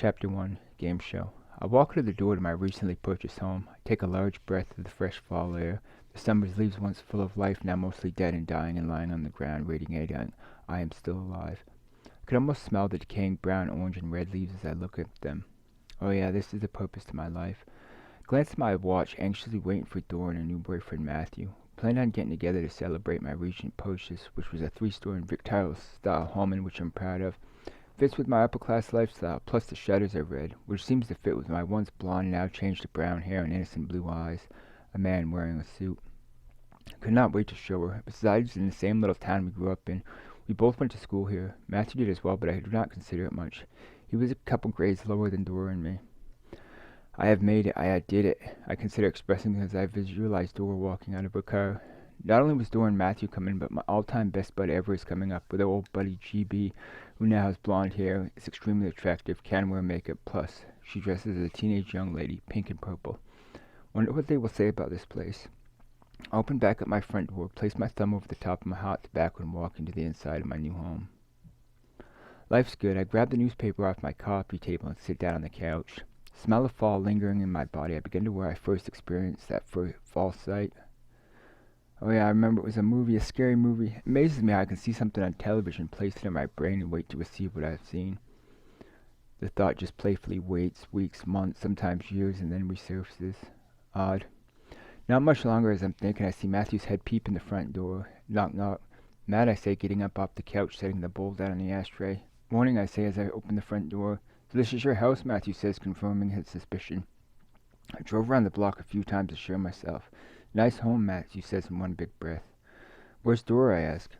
Chapter 1, Game Show. I walk to the door to my recently purchased home. I take a large breath of the fresh fall air. The summer's leaves, once full of life, now mostly dead and dying and lying on the ground, radiating I am still alive. I could almost smell the decaying brown, orange, and red leaves as I look at them. Oh yeah, this is the purpose to my life. Glance at my watch, anxiously waiting for Dora and her new boyfriend Matthew. Planned on getting together to celebrate my recent purchase, which was a 3-story Victorian-style home, in which I'm proud of. Fits with my upper-class lifestyle, plus the shutters are red, which seems to fit with my once blonde, now changed to brown hair and innocent blue eyes. A man wearing a suit. I could not wait to show her. Besides, in the same little town we grew up in, we both went to school here. Matthew did as well, but I do not consider it much. He was a couple grades lower than Dora and me. I have made it. I did it. I consider expressing because I visualized Dora walking out of her car. Not only was Dora and Matthew coming, but my all-time best bud ever is coming up with our old buddy GB, who now has blonde hair, is extremely attractive, can wear makeup, plus she dresses as a teenage young lady, pink and purple. Wonder what they will say about this place. I open back up my front door, place my thumb over the top of my hot tobacco, and walk into the inside of my new home. Life's good. I grab the newspaper off my coffee table and sit down on the couch. Smell of fall lingering in my body. I begin to where I first experienced that fall sight. Oh yeah, I remember it was a movie, a scary movie. It amazes me how I can see something on television, place it in my brain, and wait to receive what I've seen. The thought just playfully waits, weeks, months, sometimes years, and then resurfaces. Odd. Not much longer as I'm thinking, I see Matthew's head peep in the front door. Knock, knock. Matt, I say, getting up off the couch, setting the bowl down on the ashtray. Morning, I say as I open the front door. So this is your house, Matthew says, confirming his suspicion. I drove around the block a few times to assure myself. Nice home, Matthew says in one big breath. Where's Dora, I ask.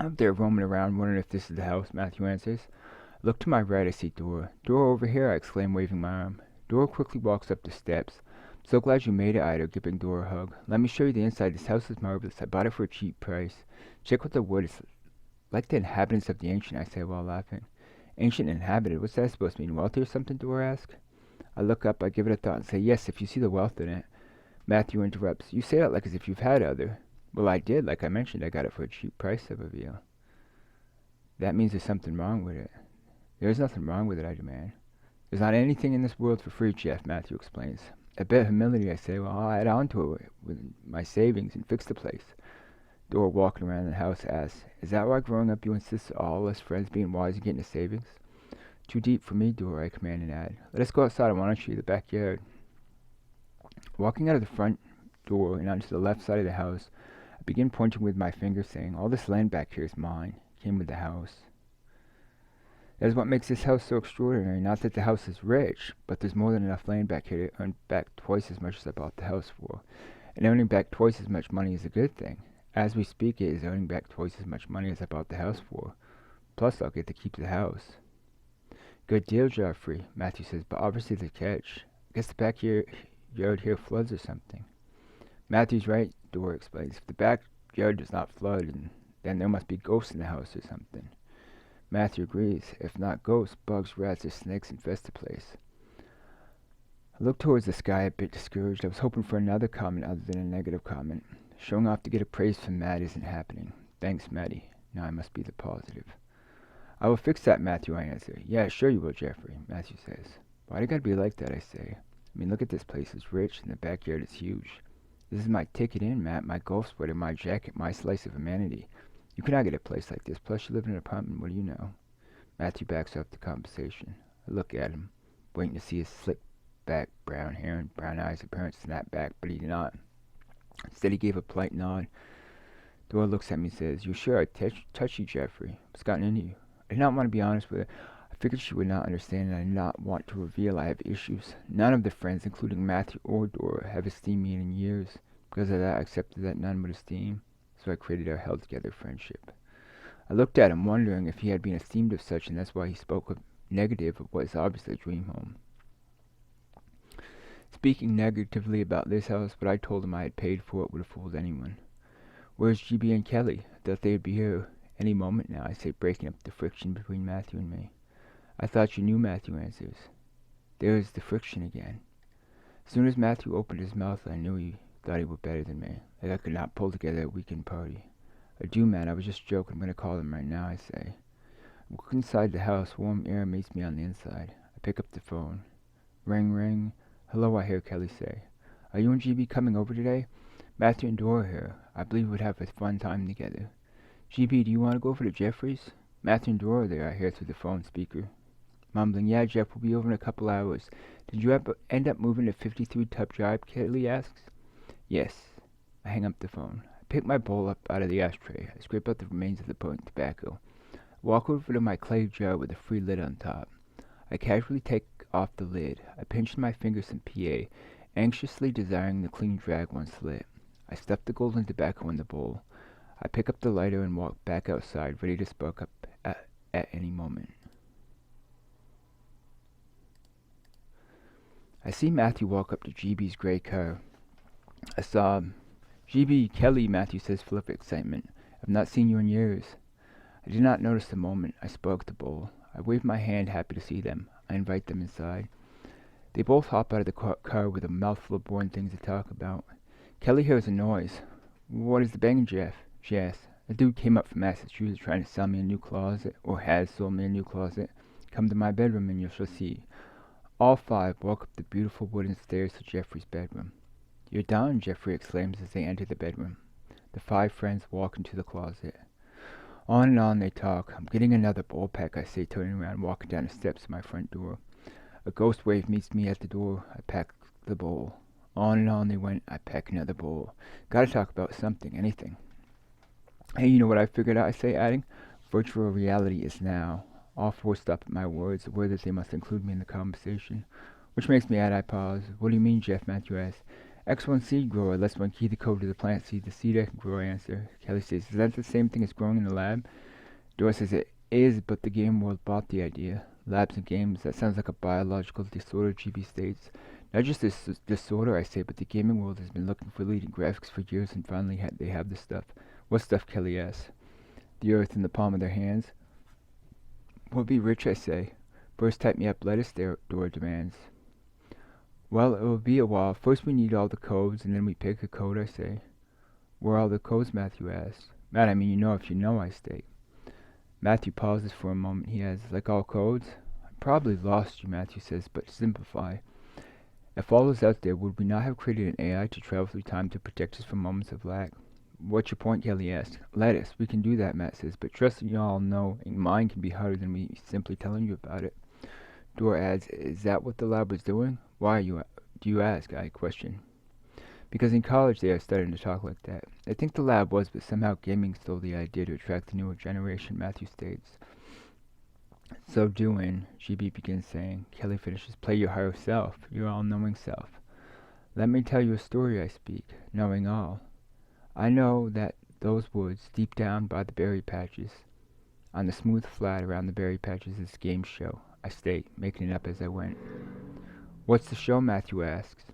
Out there roaming around, wondering if this is the house, Matthew answers. I look to my right, I see Dora. Dora, over here, I exclaim, waving my arm. Dora quickly walks up the steps. So glad you made it, I utter, giving Dora a hug. Let me show you the inside. This house is marvelous. I bought it for a cheap price. Check what the wood is like. The inhabitants of the ancient, I say while laughing. Ancient inhabited? What's that supposed to mean? Wealthy or something? Dora asks. I look up, I give it a thought, and say, yes, if you see the wealth in it. Matthew interrupts. You say that like as if you've had other. Well, I did. Like I mentioned, I got it for a cheap price, I reveal. That means there's something wrong with it. There's nothing wrong with it, I demand. There's not anything in this world for free, Jeff, Matthew explains. A bit of humility, I say. Well, I'll add on to it with my savings and fix the place. Dora, walking around the house, asks, is that why growing up you insisted on all us friends being wise and getting the savings? Too deep for me, Dora, I command and add. Let us go outside. I want to show you the backyard. Walking out of the front door and onto the left side of the house, I begin pointing with my finger, saying, all this land back here is mine. It came with the house. That is what makes this house so extraordinary. Not that the house is rich, but there's more than enough land back here to earn back twice as much as I bought the house for. And earning back twice as much money is a good thing. As we speak, it is earning back twice as much money as I bought the house for. Plus, I'll get to keep the house. Good deal, Geoffrey, Matthew says, but obviously the catch. I guess the backyard here floods or something. Matthew's right, Dora explains. If the backyard does not flood, then there must be ghosts in the house or something. Matthew agrees. If not ghosts, bugs, rats, or snakes infest the place. I look towards the sky a bit discouraged. I was hoping for another comment other than a negative comment. Showing off to get a praise from Matt isn't happening. Thanks, Matty. Now I must be the positive. I will fix that, Matthew, I answer. Yeah, sure you will, Geoffrey, Matthew says. Why'd it gotta be like that, I say. I mean, look at this place. It's rich, and the backyard is huge. This is my ticket in, Matt, my golf sweater, my jacket, my slice of humanity. You cannot get a place like this. Plus, you live in an apartment. What do you know? Matthew backs off the conversation. I look at him, waiting to see his slick-back brown hair and brown eyes apparent snap back, but he did not. Instead, he gave a polite nod. Dora looks at me and says, you're sure I touched you, Geoffrey? What's gotten into you? I did not want to be honest with her. I figured she would not understand, and I did not want to reveal I have issues. None of the friends, including Matthew or Dora, have esteemed me in years. Because of that, I accepted that none would esteem, so I created our held-together friendship. I looked at him, wondering if he had been esteemed of such, and that's why he spoke negative of what is obviously a dream home. Speaking negatively about this house, but I told him I had paid for it would have fooled anyone. Where's GB and Kelly? I thought they would be here any moment now, I say, breaking up the friction between Matthew and me. I thought you knew, Matthew answers. There is the friction again. As soon as Matthew opened his mouth, I knew he thought he was better than me, like I could not pull together a weekend party. I do, man, I was just joking. I'm going to call them right now, I say. Walk inside the house. Warm air meets me on the inside. I pick up the phone. Ring, ring. Hello, I hear Kelly say. Are you and GB coming over today? Matthew and Dora here. I believe we'd have a fun time together. GB, do you want to go over to Jeffrey's? Matthew and Dora are there, I hear through the phone speaker. Mumbling, yeah, Jeff, we'll be over in a couple hours. Did you end up moving to 53 Tub Drive? Kelly asks. Yes. I hang up the phone. I pick my bowl up out of the ashtray. I scrape out the remains of the burnt tobacco. I walk over to my clay jar with a free lid on top. I casually take off the lid. I pinch my fingers in PA, anxiously desiring the clean drag once lit. I stuff the golden tobacco in the bowl. I pick up the lighter and walk back outside, ready to spark up at any moment. I see Matthew walk up to GB's gray car. I sob. GB, Kelly, Matthew says, full of excitement. I've not seen you in years. I did not notice the moment I sparked the bowl. I wave my hand, happy to see them. I invite them inside. They both hop out of the car with a mouthful of boring things to talk about. Kelly hears a noise. What is the banging, Jeff? She asks. A dude came up from Massachusetts trying to sell me a new closet, or has sold me a new closet. Come to my bedroom and you shall see. All five walk up the beautiful wooden stairs to Jeffrey's bedroom. You're done, Jeffrey exclaims as they enter the bedroom. The five friends walk into the closet. On and on they talk. I'm getting another bowl pack, I say, turning around and walking down the steps to my front door. A ghost wave meets me at the door. I pack the bowl. On and on they went. I pack another bowl. Gotta talk about something, anything. Hey, you know what I figured out, I say, adding? Virtual reality is now. All four stop at my words, aware that they must include me in the conversation. Which makes me add, I pause. What do you mean, Jeff? Matthew asks. X1 seed grower lets one key the code to the plant seed. The seed I can grow, I answer. Kelly says, is that the same thing as growing in the lab? Dora says, it is, but the game world bought the idea. Labs and games, that sounds like a biological disorder, GB states. Not just this disorder, I say, but the gaming world has been looking for leading graphics for years, and finally they have the stuff. What stuff, Kelly asks. The earth in the palm of their hands. We'll be rich, I say. First type me up lettuce, Dora demands. Well, it will be a while. First we need all the codes, and then we pick a code, I say. Where are all the codes, Matthew asks. Matt, I mean, you know if you know, I state. Matthew pauses for a moment. He adds, like all codes? I probably lost you, Matthew says, but simplify. If all is out there, would we not have created an AI to travel through time to protect us from moments of lack? What's your point, Kelly asks. Lettuce, we can do that, Matt says, but trust you all know mine can be harder than me simply telling you about it. Dora adds, is that what the lab was doing? Why do you ask? I question. Because in college they are starting to talk like that. I think the lab was, but somehow gaming stole the idea to attract the newer generation, Matthew states. So doing, GB begins saying. Kelly finishes, play your higher self, your all-knowing self. Let me tell you a story, I speak, knowing all. I know that those woods, deep down by the berry patches, on the smooth flat around the berry patches is a game show, I state, making it up as I went. What's the show, Matthew asks.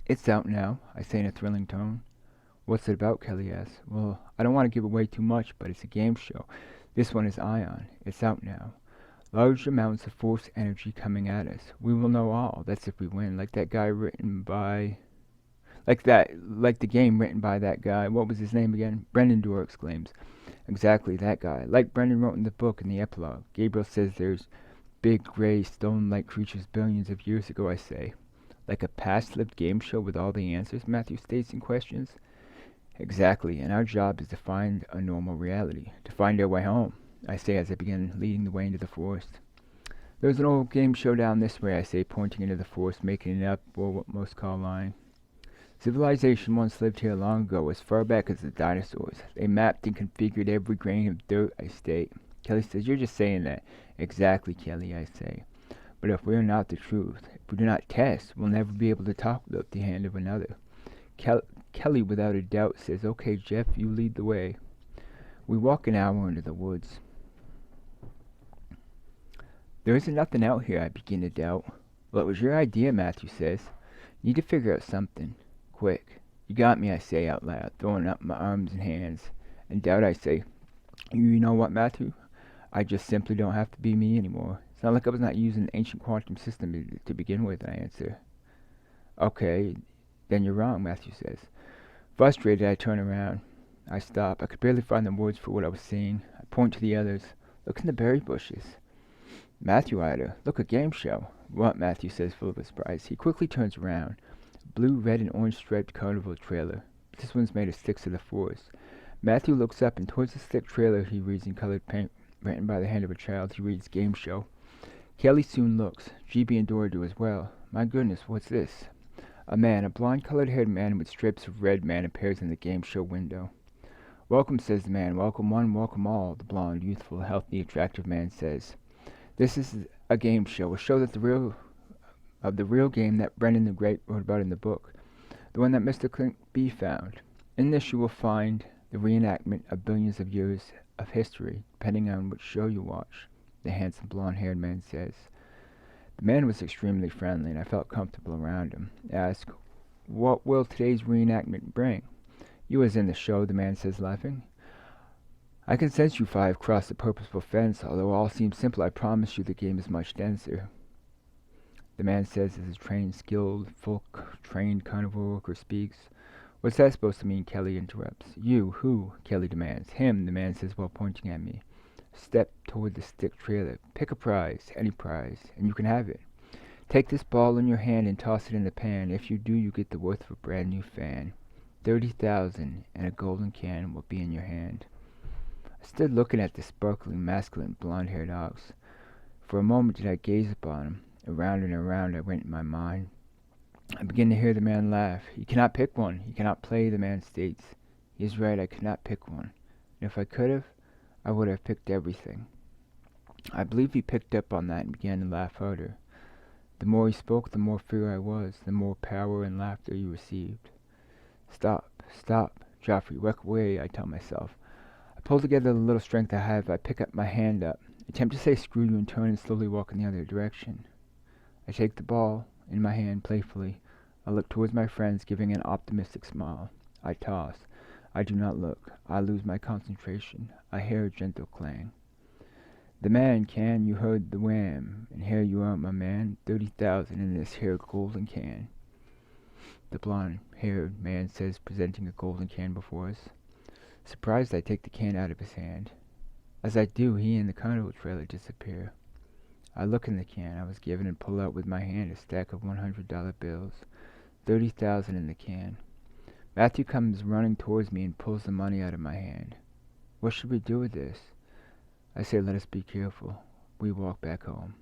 It's out now, I say in a thrilling tone. What's it about, Kelly asks. Well, I don't want to give away too much, but it's a game show. This one is Ion. It's out now. Large amounts of force energy coming at us. We will know all. That's if we win. Like the game written by that guy. What was his name again? Brendon, Dora exclaims. Exactly, that guy. Like Brendon wrote in the book in the epilogue. Gabriel says there's big, gray, stone-like creatures billions of years ago, I say. Like a past-lived game show with all the answers, Matthew states and questions. Exactly, and our job is to find a normal reality, to find our way home, I say as I begin leading the way into the forest. There's an old game show down this way, I say, pointing into the forest, making it up, or what most call lying. Civilization once lived here long ago, as far back as the dinosaurs. They mapped and configured every grain of dirt, I state. Kelly says, you're just saying that. Exactly, Kelly, I say. But if we are not the truth, if we do not test, we'll never be able to talk without the hand of another. Kelly, without a doubt, says, okay, Jeff, you lead the way. We walk an hour into the woods. There isn't nothing out here, I begin to doubt. Well, it was your idea, Matthew says. Need to figure out something. Quick. You got me, I say out loud, throwing up my arms and hands. In doubt, I say, you know what, Matthew? I just simply don't have to be me anymore. It's not like I was not using an ancient quantum system to begin with, I answer. Okay, then you're wrong, Matthew says. Frustrated, I turn around. I stop. I could barely find the words for what I was seeing. I point to the others. Look in the berry bushes. Matthew Ida, look, a game show. What? Matthew says, full of surprise. He quickly turns around. A blue, red, and orange striped carnival trailer. This one's made of sticks of the forest. Matthew looks up, and towards the stick trailer he reads in colored paint, written by the hand of a child, he reads game show. Kelly soon looks. GB and Dora do as well. My goodness, what's this? A man, a blond colored-haired man with strips of red man, appears in the game show window. Welcome, says the man. Welcome one, welcome all, the blond, youthful, healthy, attractive man says. This is a game show, a show that the real game that Brendon the Great wrote about in the book, the one that Mr. Clint B found. In this you will find the reenactment of billions of years of history, depending on which show you watch, the handsome blond-haired man says. The man was extremely friendly, and I felt comfortable around him. I asked, what will today's reenactment bring? You was in the show, the man says, laughing. I can sense you five crossed the purposeful fence. Although all seems simple, I promise you the game is much denser. The man says as a trained, skilled, trained carnival worker speaks. What's that supposed to mean? Kelly interrupts. You, who? Kelly demands. Him, the man says while pointing at me. Step toward the stick trailer. Pick a prize, any prize, and you can have it. Take this ball in your hand and toss it in the pan. If you do, you get the worth of a brand new fan. 30,000 and a golden can will be in your hand. I stood looking at the sparkling, masculine, blond-haired ox. For a moment did I gaze upon him. Around and around I went in my mind. I began to hear the man laugh. He cannot pick one. He cannot play, the man states. He is right, I could not pick one. And if I could have, I would have picked everything. I believe he picked up on that and began to laugh harder. The more he spoke, the more fear I was, the more power and laughter he received. Stop, stop, Joffrey, walk away, I tell myself. I pull together the little strength I have. I pick up my hand up, attempt to say screw you, and turn and slowly walk in the other direction. I take the ball in my hand playfully. I look towards my friends, giving an optimistic smile. I toss. I do not look. I lose my concentration. I hear a gentle clang. The man can, you heard the wham, and here you are, my man, 30,000 in this here golden can. The blond-haired man says, presenting a golden can before us. Surprised, I take the can out of his hand. As I do, he and the carnival trailer disappear. I look in the can I was given and pull out with my hand a stack of $100 bills. 30,000 in the can. Matthew comes running towards me and pulls the money out of my hand. What should we do with this? I say, let us be careful. We walk back home.